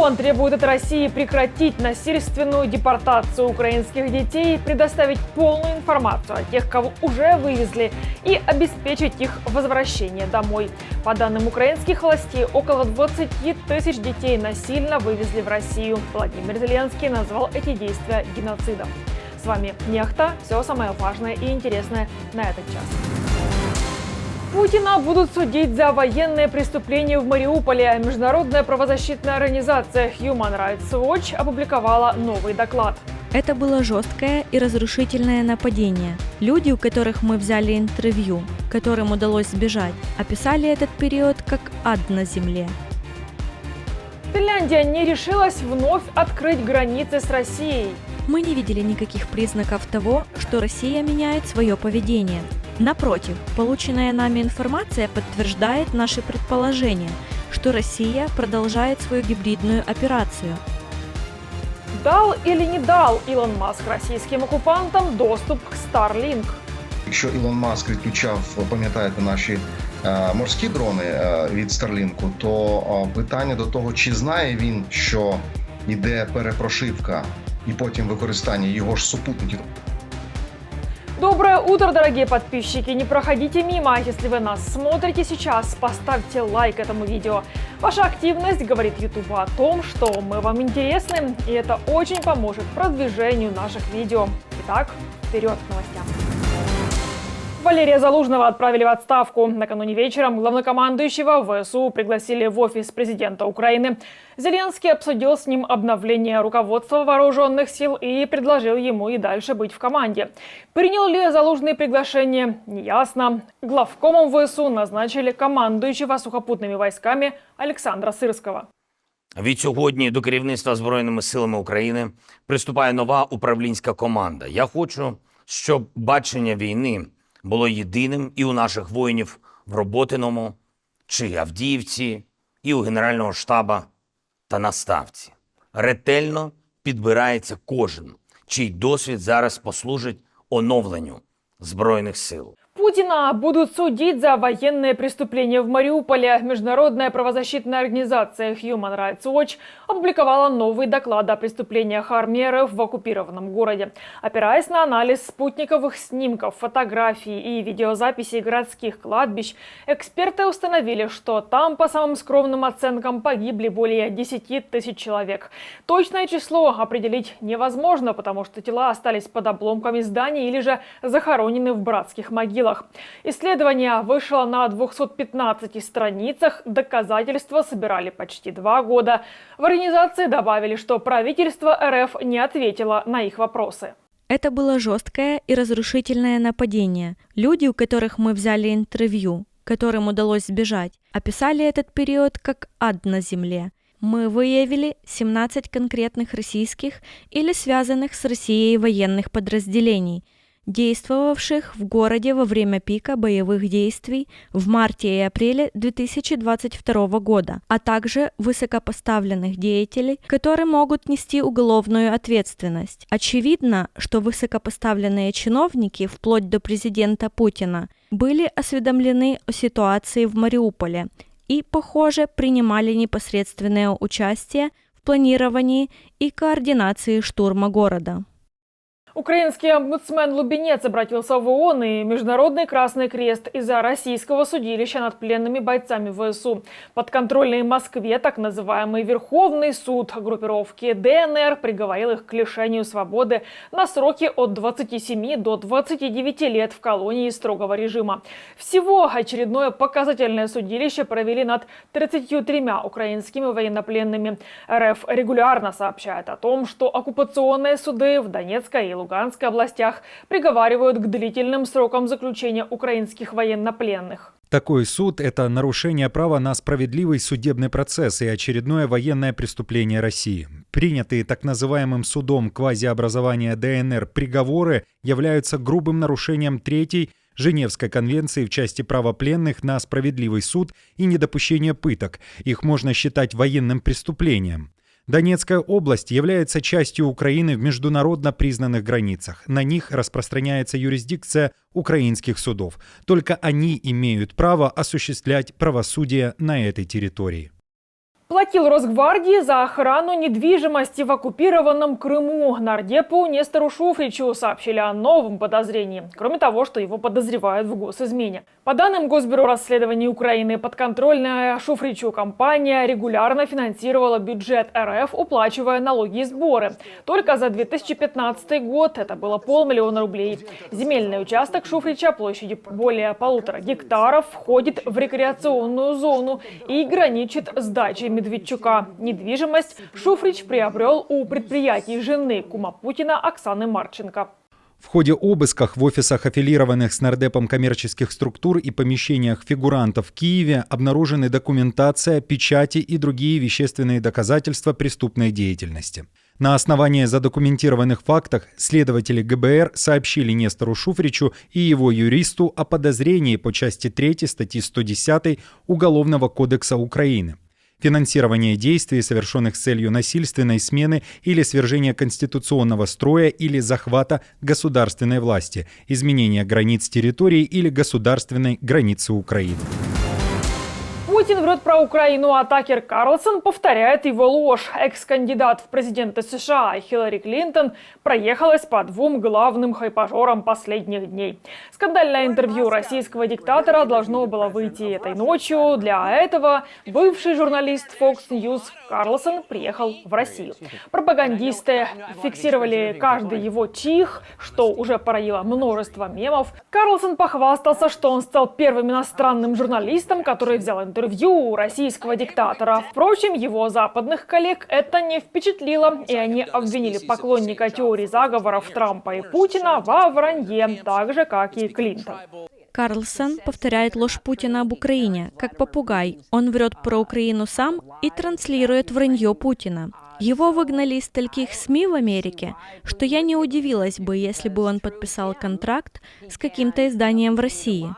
ООН требует от России прекратить насильственную депортацию украинских детей, предоставить полную информацию о тех, кого уже вывезли, и обеспечить их возвращение домой. По данным украинских властей, около 20 тысяч детей насильно вывезли в Россию. Владимир Зеленский назвал эти действия геноцидом. С вами Нехта. Все самое важное и интересное на этот час. Путина будут судить за военные преступления в Мариуполе. Международная правозащитная организация Human Rights Watch опубликовала новый доклад. Это было жесткое и разрушительное нападение. Люди, у которых мы взяли интервью, которым удалось сбежать, описали этот период как ад на земле. Финляндия не решилась вновь открыть границы с Россией. Мы не видели никаких признаков того, что Россия меняет свое поведение. Напротив, полученная нами информация подтверждает наши предположения, что Россия продолжает свою гибридную операцию. Дал или не дал Ілон Маск российским оккупантам доступ к Starlink? Якщо Ілон Маск відключав, пам'ятаєте, наші морські дрони від Старлінку, то питання до того, чи знає він, що йде перепрошивка і потім використання його ж супутників. Доброе утро, дорогие подписчики! Не проходите мимо, если вы нас смотрите сейчас, поставьте лайк этому видео. Ваша активность говорит YouTube о том, что мы вам интересны, и это очень поможет продвижению наших видео. Итак, вперед к новостям. Валерия Залужного отправили в отставку. Накануне вечером главнокомандующего ВСУ пригласили в офис президента Украины. Зеленский обсудил с ним обновление руководства вооруженных сил и предложил ему и дальше быть в команде. Принял ли Залужный приглашение, неясно. Главкомом ВСУ назначили командующего сухопутными войсками Олександра Сирського. Відсьогодні до керівництва Збройними силами України приступає нова управлінська команда. Я хочу, щоб бачення війни було єдиним і у наших воїнів в Роботиному, чи Авдіївці, і у Генерального штабу та на Ставці. Ретельно підбирається кожен, чий досвід зараз послужить оновленню Збройних сил. Путина будут судить за военные преступления в Мариуполе. Международная правозащитная организация Human Rights Watch опубликовала новый доклад о преступлениях армии РФ в оккупированном городе. Опираясь на анализ спутниковых снимков, фотографий и видеозаписей городских кладбищ, эксперты установили, что там, по самым скромным оценкам, погибли более 10 тысяч человек. Точное число определить невозможно, потому что тела остались под обломками зданий или же захоронены в братских могилах. Исследование вышло на 215 страницах, доказательства собирали почти 2 года. В организации добавили, что правительство РФ не ответило на их вопросы. Это было жесткое и разрушительное нападение. Люди, у которых мы взяли интервью, которым удалось сбежать, описали этот период как ад на земле. Мы выявили 17 конкретных российских или связанных с Россией военных подразделений, действовавших в городе во время пика боевых действий в марте и апреле 2022 года, а также высокопоставленных деятелей, которые могут нести уголовную ответственность. Очевидно, что высокопоставленные чиновники, вплоть до президента Путина, были осведомлены о ситуации в Мариуполе и, похоже, принимали непосредственное участие в планировании и координации штурма города. Украинский омбудсмен Лубенец обратился в ООН и Международный Красный Крест из-за российского судилища над пленными бойцами ВСУ. Подконтрольный Москве так называемый Верховный суд группировки ДНР приговорил их к лишению свободы на сроки от 27 до 29 лет в колонии строгого режима. Всего очередное показательное судилище провели над 33 украинскими военнопленными. РФ регулярно сообщает о том, что оккупационные суды в Донецкой и Луганской областях приговаривают к длительным срокам заключения украинских военнопленных. Такой суд – это нарушение права на справедливый судебный процесс и очередное военное преступление России. Принятые так называемым судом квазиобразования ДНР приговоры являются грубым нарушением Третьей Женевской конвенции в части права пленных на справедливый суд и недопущение пыток. Их можно считать военным преступлением. Донецкая область является частью Украины в международно признанных границах. На них распространяется юрисдикция украинских судов. Только они имеют право осуществлять правосудие на этой территории. Платил Росгвардии за охрану недвижимости в оккупированном Крыму. Нардепу Нестору Шуфричу сообщили о новом подозрении. Кроме того, что его подозревают в госизмене. По данным Госбюро расследований Украины, подконтрольная Шуфричу компания регулярно финансировала бюджет РФ, уплачивая налоги и сборы. Только за 2015 год это было 500 000 рублей. Земельный участок Шуфрича площадью более 1,5 гектаров входит в рекреационную зону и граничит с дачей Медведчука. Недвижимость Шуфрич приобрел у предприятий жены кума Путина Оксаны Марченко. В ходе обысков в офисах аффилированных с нардепом коммерческих структур и помещениях фигурантов в Киеве обнаружены документация, печати и другие вещественные доказательства преступной деятельности. На основании задокументированных фактов следователи ГБР сообщили Нестору Шуфричу и его юристу о подозрении по части 3 статьи 110 Уголовного кодекса Украины. Финансирование действий, совершенных с целью насильственной смены или свержения конституционного строя или захвата государственной власти, изменения границ территории или государственной границы Украины. Путин врет про Украину, а Такер Карлсон повторяет его ложь. Экс-кандидат в президенты США Хиллари Клинтон проехалась по двум главным хайпажорам последних дней. Скандальное интервью российского диктатора должно было выйти этой ночью. Для этого бывший журналист Fox News Карлсон приехал в Россию. Пропагандисты фиксировали каждый его чих, что уже породило множество мемов. Карлсон похвастался, что он стал первым иностранным журналистом, который взял интервью у российского диктатора. Впрочем, его западных коллег это не впечатлило, и они обвинили поклонника теории заговоров Трампа и Путина во вранье, так же, как и Клинтон. Карлсон повторяет ложь Путина об Украине, как попугай. Он врет про Украину сам и транслирует вранье Путина. Его выгнали из стольких СМИ в Америке, что я не удивилась бы, если бы он подписал контракт с каким-то изданием в России.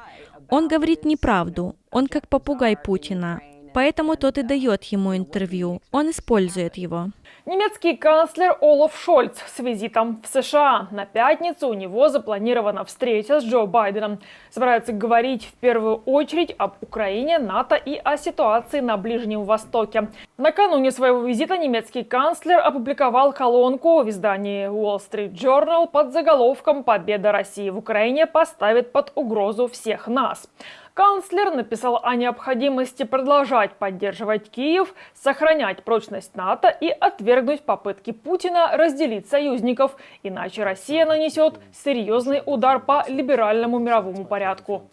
Он говорит неправду, он как попугай Путина, поэтому тот и дает ему интервью, он использует его. Немецкий канцлер Олаф Шольц с визитом в США. На пятницу у него запланирована встреча с Джо Байденом. Собираются говорить в первую очередь об Украине, НАТО и о ситуации на Ближнем Востоке. Накануне своего визита немецкий канцлер опубликовал колонку в издании Wall Street Journal под заголовком «Победа России в Украине поставит под угрозу всех нас». Канцлер написал о необходимости продолжать поддерживать Киев, сохранять прочность НАТО и отвергнуть попытки Путина разделить союзников, иначе Россия нанесет серьезный удар по либеральному мировому порядку.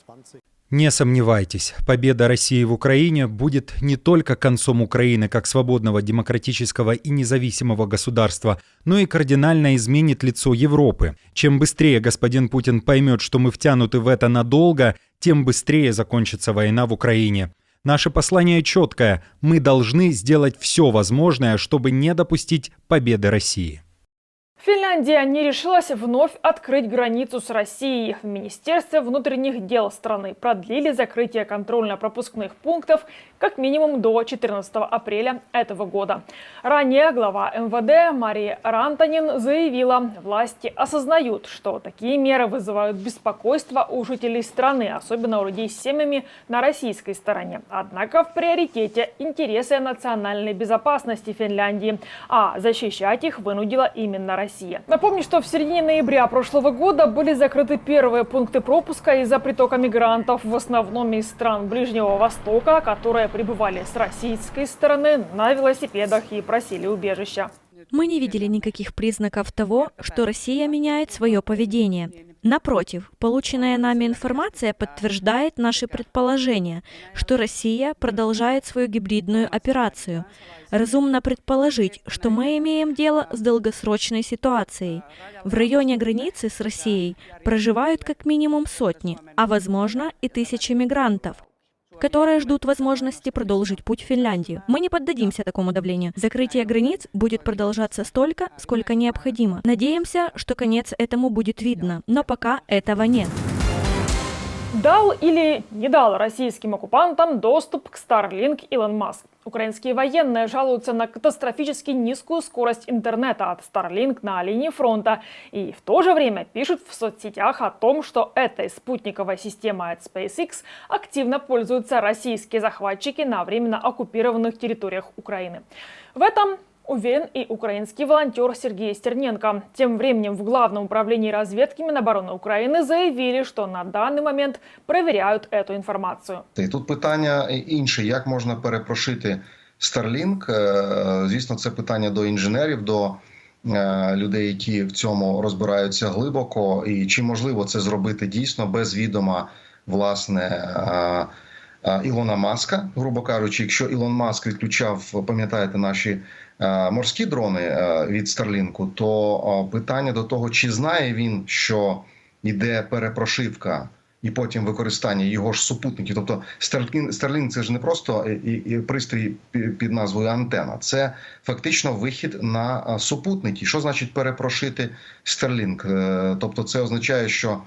Не сомневайтесь, победа России в Украине будет не только концом Украины как свободного, демократического и независимого государства, но и кардинально изменит лицо Европы. Чем быстрее господин Путин поймет, что мы втянуты в это надолго, тем быстрее закончится война в Украине. Наше послание четкое: мы должны сделать все возможное, чтобы не допустить победы России. Финляндия не решилась вновь открыть границу с Россией. В Министерстве внутренних дел страны продлили закрытие контрольно-пропускных пунктов как минимум до 14 апреля этого года. Ранее глава МВД Мария Рантанин заявила, власти осознают, что такие меры вызывают беспокойство у жителей страны, особенно у людей с семьями на российской стороне. Однако в приоритете интересы национальной безопасности Финляндии, а защищать их вынудила именно Россия. Напомню, что в середине ноября прошлого года были закрыты первые пункты пропуска из-за притока мигрантов, в основном из стран Ближнего Востока, которые прибывали с российской стороны на велосипедах и просили убежища. Мы не видели никаких признаков того, что Россия меняет свое поведение. Напротив, полученная нами информация подтверждает наши предположения, что Россия продолжает свою гибридную операцию. Разумно предположить, что мы имеем дело с долгосрочной ситуацией. В районе границы с Россией проживают как минимум сотни, а возможно и тысячи мигрантов, которые ждут возможности продолжить путь в Финляндию. Мы не поддадимся такому давлению. Закрытие границ будет продолжаться столько, сколько необходимо. Надеемся, что конец этому будет видно, но пока этого нет. Дал или не дал российским оккупантам доступ к Starlink Илон Маск? Украинские военные жалуются на катастрофически низкую скорость интернета от Starlink на линии фронта и в то же время пишут в соцсетях о том, что этой спутниковой системой от SpaceX активно пользуются российские захватчики на временно оккупированных территориях Украины. В этом уверен и украинский волонтер Сергей Стерненко. Тем временем в Главном управлении разведки Минобороны Украины заявили, що на даний момент перевіряють эту інформацію. І тут питання інше, як можна перепрошити Starlink. Звісно, це питання до інженерів, до людей, які в цьому розбираються глибоко. І чи можливо це зробити дійсно без відома, власне, Ілона Маска, грубо кажучи. Якщо Ілон Маск відключав, пам'ятаєте, наші морські дрони від Старлінку, то питання до того, чи знає він, що йде перепрошивка і потім використання його ж супутників. Тобто Starlink – це ж не просто пристрій під назвою антена, це фактично вихід на супутники. Що значить перепрошити Starlink? Тобто це означає, що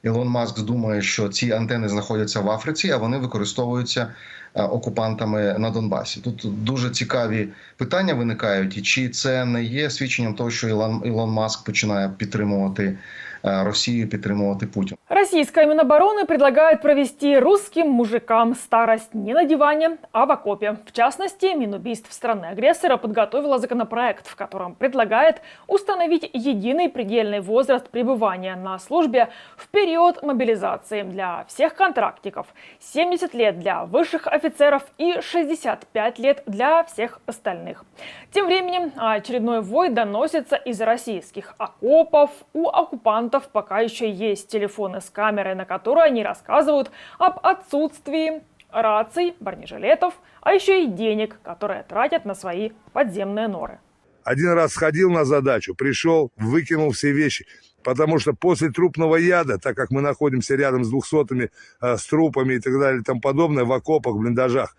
Ілон Маск думає, що ці антени знаходяться в Африці, а вони використовуються окупантами на Донбасі. Тут дуже цікаві питання виникають, і чи це не є свідченням того, що Ілон Маск починає підтримувати Росію, підтримувати Путіна. Российская Минобороны предлагает провести русским мужикам старость не на диване, а в окопе. В частности, Минубийств страны-агрессора подготовила законопроект, в котором предлагает установить единый предельный возраст пребывания на службе в период мобилизации для всех контрактников, 70 лет для высших офицеров и 65 лет для всех остальных. Тем временем очередной вой доносится из российских окопов. У оккупантов пока еще есть телефоны с камерой, на которые они рассказывают об отсутствии раций, бронежилетов, а еще и денег, которые тратят на свои подземные норы. Один раз сходил на задачу, пришел, выкинул все вещи. Потому что после трупного яда, так как мы находимся рядом с 200-ми, с трупами и так далее и тому подобное, в окопах, в блиндажах,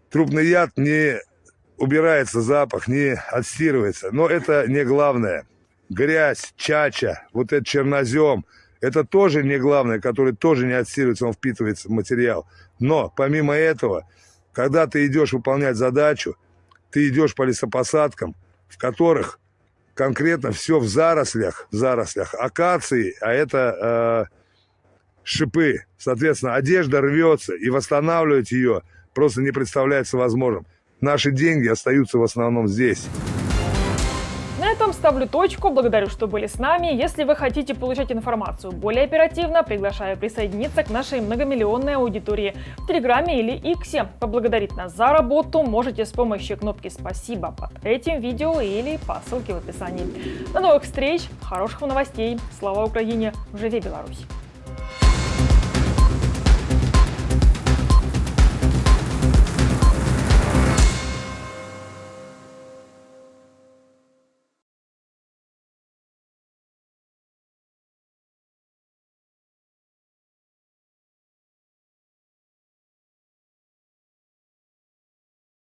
трупный яд не убирается, запах не отстирывается. Но это не главное. Грязь, чача, вот этот чернозем, это тоже не главное, который тоже не отстирывается, он впитывается в материал. Но помимо этого, когда ты идешь выполнять задачу, ты идешь по лесопосадкам, в которых конкретно все в зарослях акации, а это шипы. Соответственно, одежда рвется, и восстанавливать ее просто не представляется возможным. Наши деньги остаются в основном здесь. На этом ставлю точку. Благодарю, что были с нами. Если вы хотите получать информацию более оперативно, приглашаю присоединиться к нашей многомиллионной аудитории в Телеграме или Иксе. Поблагодарить нас за работу можете с помощью кнопки «Спасибо» под этим видео или по ссылке в описании. До новых встреч, хороших новостей. Слава Украине! Живи Беларусь!